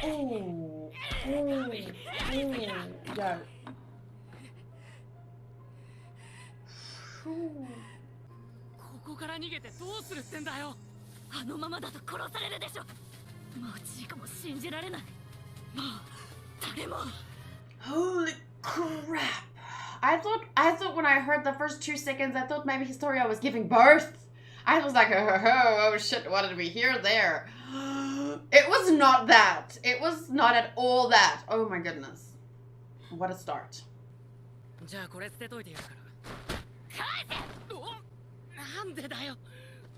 Oh, oh, yeah. ここから逃げてどうするってんだよ。あのままだと殺されるでしょ。マジかも信じられない。もう誰も。 Holy crap! I thought when I heard the first 2 seconds, I thought maybe Historia was giving birth. I was like, oh shit, what did we hear there? It was not that. It was not at all that. Oh my goodness. What a start. じゃあこれ捨てといてやるから。返せ！なんでだよ。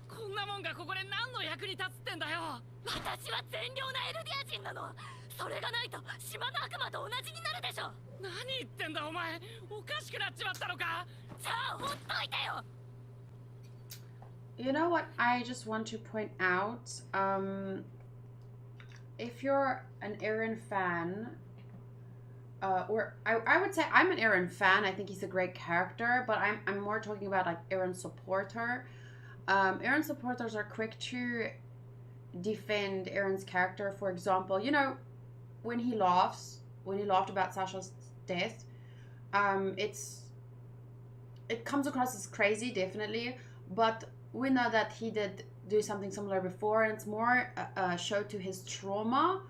こんなもんがここで何の役に立つってんだよ。私は善良なエルディア人なの。それがないと島の悪魔と同じになるでしょ。何言ってんだお前。おかしくなっちまったのか。じゃあほっといてよ。 You know what I just want to point out? If you're an Eren fan, or I would say I'm an Eren fan. I think he's a great character, but I'm more talking about like Eren supporter. Eren supporters are quick to defend Eren's character. For example, you know, when he laughed about Sasha's death, it comes across as crazy, definitely, but we know that he did do something similar before, and it's more a show to his trauma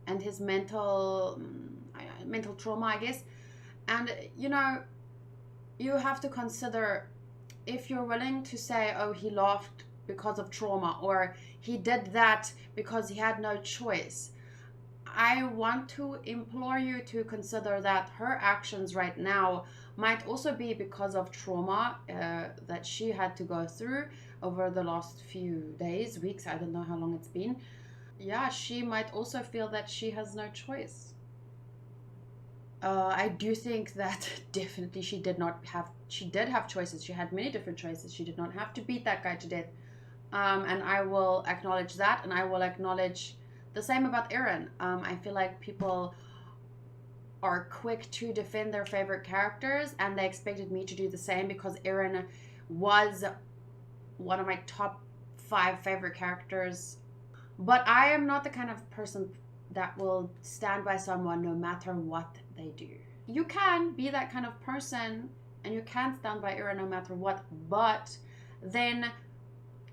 and his mental trauma, I guess. And you know, you have to consider, if you're willing to say, oh, he laughed because of trauma, or he did that because he had no choice, I want to implore you to consider that her actions right now might also be because of trauma that she had to go through over the last few days, weeks, I don't know how long it's been. Yeah, she might also feel that she has no choice. I do think that definitely she did have choices. She had many different choices. She did not have to beat that guy to death. And I will acknowledge that, and I will acknowledge the same about Eren. I feel like people are quick to defend their favorite characters, and they expected me to do the same because Eren was one of my top 5 favorite characters. But I am not the kind of person that will stand by someone no matter what they do. You can be that kind of person, and you can stand by Eren no matter what, but then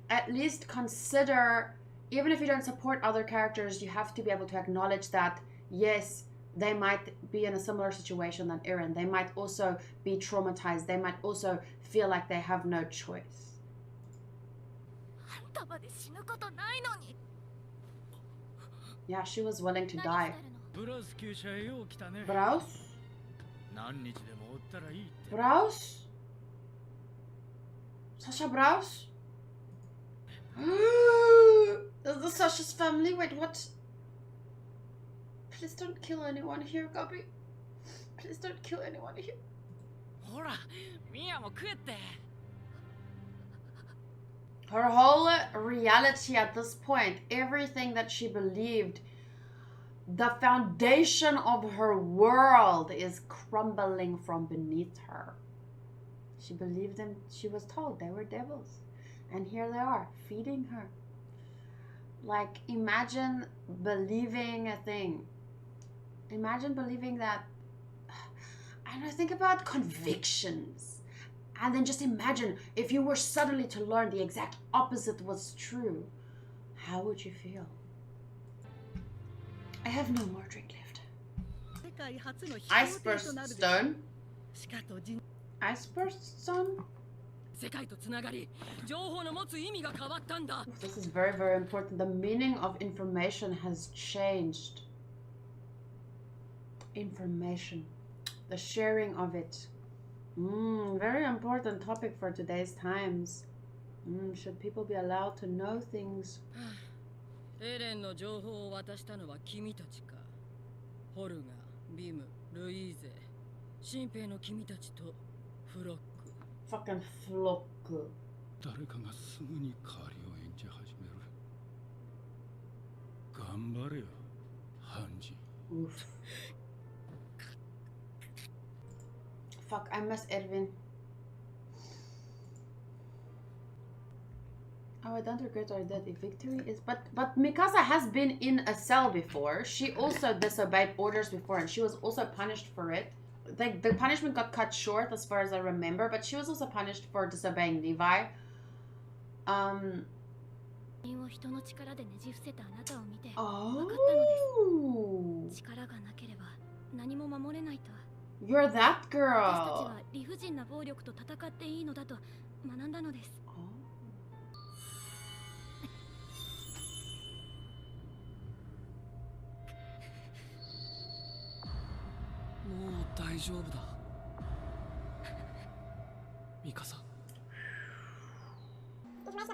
at least consider, even if you don't support other characters, you have to be able to acknowledge that, yes, they might be in a similar situation than Eren. They might also be traumatized. They might also feel like they have no choice. Yeah, she was willing to die. Browse? Browse? Sasha Browse? Is this Sasha's family? Wait, what? Please don't kill anyone here, Gabi. Please don't kill anyone here. Her whole reality at this point, everything that she believed, the foundation of her world is crumbling from beneath her. She believed them, she was told they were devils. And here they are, feeding her. Like, imagine believing a thing. Imagine believing that, I don't know, think about convictions. And then just imagine if you were suddenly to learn the exact opposite was true. How would you feel? I have no more drink left. Iceburst stone? Iceburst stone? This is very, very important. The meaning of information has changed. Information. The sharing of it. Very important topic for today's times. Should people be allowed to know things? Fucking flock. Oof. Fuck, I miss Edwin. Oh, I don't regret what I did. If victory is... But Mikasa has been in a cell before. She also disobeyed orders before, and she was also punished for it. The punishment got cut short, as far as I remember, but she was also punished for disobeying Levi. Oh. You're that girl. Information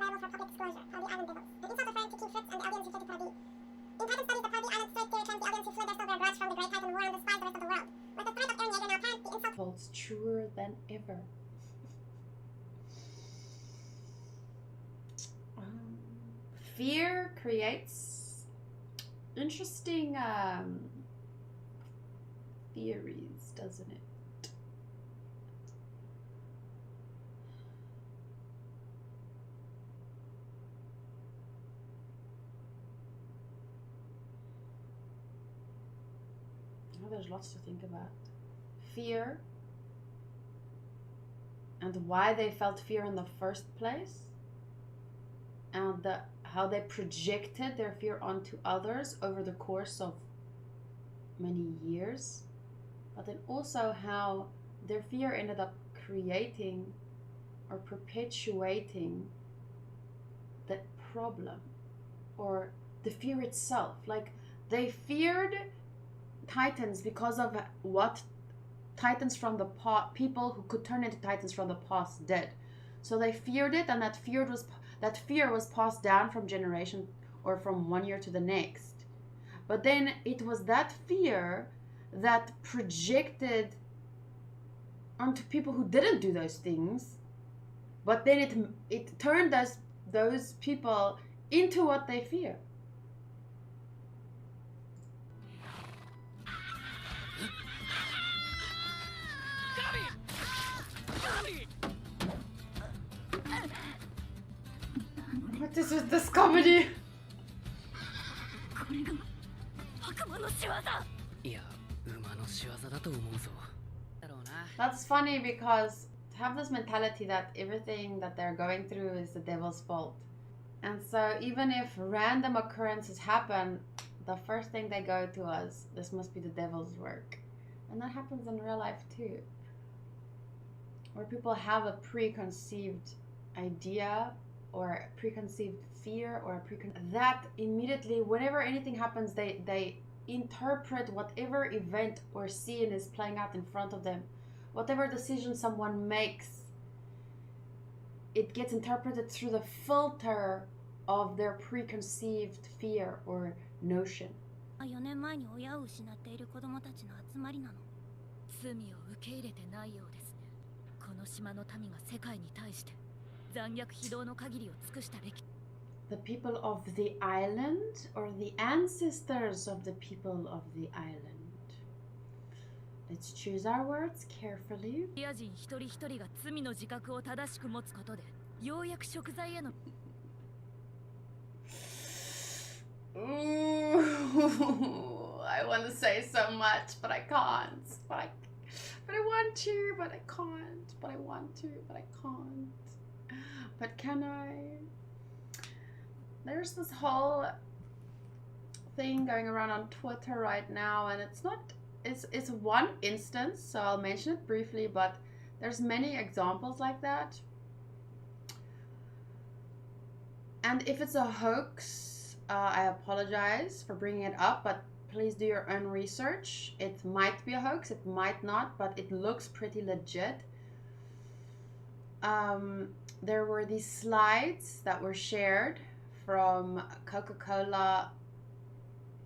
available for public disclosure are the island devils. The insults afraid to keep Fritz and the aliens who fled to Paradis. In private studies, the Paradis Island Strait theory claims the aliens who fled there still bear grudge from the Great Titan War and despise the rest of the world. With the threat of Eren Yeager now apparent, the insult Holds truer than ever. Fear creates interesting theories, doesn't it? Oh, there's lots to think about. Fear and why they felt fear in the first place, and how they projected their fear onto others over the course of many years, but then also how their fear ended up creating or perpetuating the problem or the fear itself. Like, they feared Titans because of what Titans from the past, people who could turn into Titans from the past, did. So they feared it, and that fear was passed down from generation or from one year to the next. But then it was that fear that projected onto people who didn't do those things, but then it turned those people into what they fear. What is with this comedy? That's funny because to have this mentality that everything that they're going through is the devil's fault. And so even if random occurrences happen, the first thing they go to us, this must be the devil's work. And that happens in real life too. Where people have a preconceived idea or a preconceived fear or that immediately, whenever anything happens, they interpret whatever event or scene is playing out in front of them. Whatever decision someone makes, it gets interpreted through the filter of their preconceived fear or notion. 4年前に親を失っている子供たちの集まりなの。罪を受け入れてないようですね。この島の民が世界に対して残虐非道の限りを尽くした歴。The people of the island or the ancestors of the people of the island. Let's choose our words carefully. リア人一人一人が罪の自覚を正しく持つことで、ようやく食材への。Ooh, I want to say so much, but I can't. But I want to, but I can't. But I want to, but I can't. But can I? There's this whole thing going around on Twitter right now, and it's one instance, so I'll mention it briefly, but there's many examples like that. And if it's a hoax, I apologize for bringing it up, but please do your own research. It might be a hoax, it might not, but it looks pretty legit. There were these slides that were shared from Coca-Cola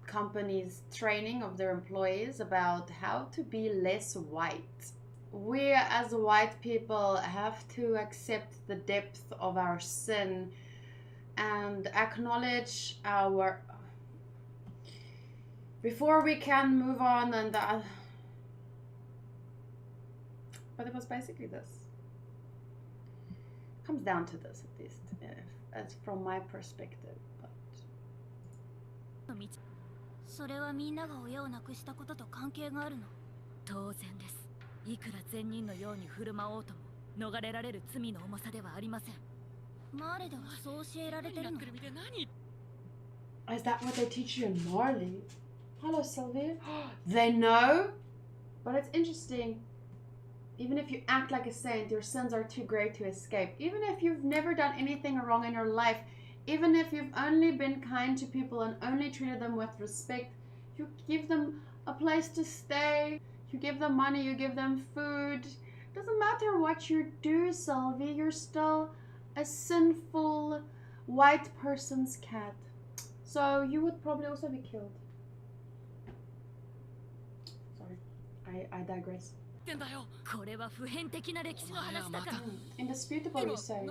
company's training of their employees about how to be less white. We as white people have to accept the depth of our sin and acknowledge our... Before we can move on and... But it was basically this. Comes down to this, at least, as from my perspective. But それはみんなが親を亡くしたことと関係があるの？当然です。いくら善人のように振る舞おうとも逃れられる罪の重さではありません。マーレではそう教えられてるの？ is that what they teach you in Marley? Hello, Sylvia. They know? But it's interesting. Even if you act like a saint, your sins are too great to escape. Even if you've never done anything wrong in your life, even if you've only been kind to people and only treated them with respect, you give them a place to stay, you give them money, you give them food. Doesn't matter what you do, Sylvie, you're still a sinful white person's cat. So you would probably also be killed. Sorry, I digress. これは普遍的な歴史の話だから。Indisputable, you say.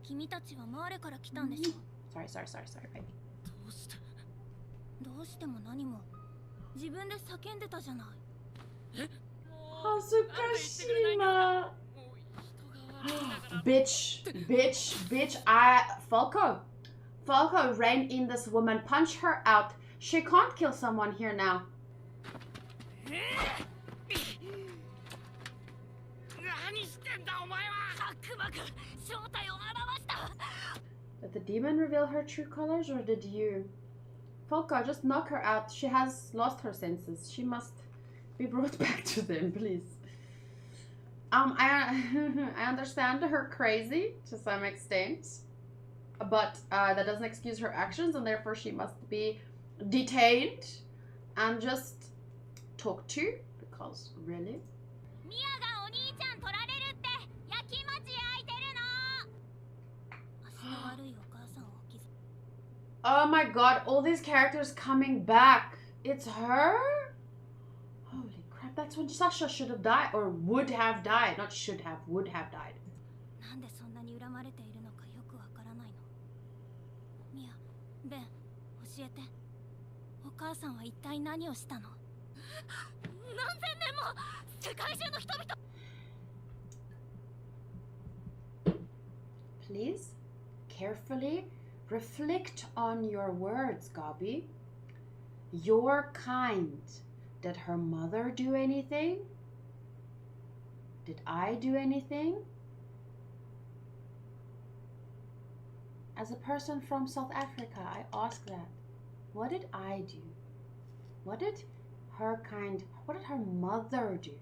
君たちはマーレから来たんでしょ？ Sorry, baby. どうしても何も自分で叫んでたじゃない。恥ずかしいな。Bitch, Falco, rein in this woman, punch her out. She can't kill someone here now. 何してんだお前は。悪魔が正体を現した。 Did the demon reveal her true colors, or did you? Falco, just knock her out. She has lost her senses. She must be brought back to them, please. I understand her crazy to some extent, but that doesn't excuse her actions, and therefore she must be detained and just talked to, because really? ミアがお兄ちゃん取られるって焼き餅焼いてるの。足の悪いお母さんを気づ。 Oh my god, all these characters coming back. It's her? Holy crap, that's when Sasha should have died, or would have died. Not should have, would have died. なんでそんなに恨まれているのかよくわからないの。ミア、ベン、教えて。お母さんは一体何をしたの？何千年も世界中の人々。 Please, carefully reflect on your words, Gabi. Your kind. Did her mother do anything? Did I do anything? As a person from South Africa, I ask that. What did I do? What did her mother do?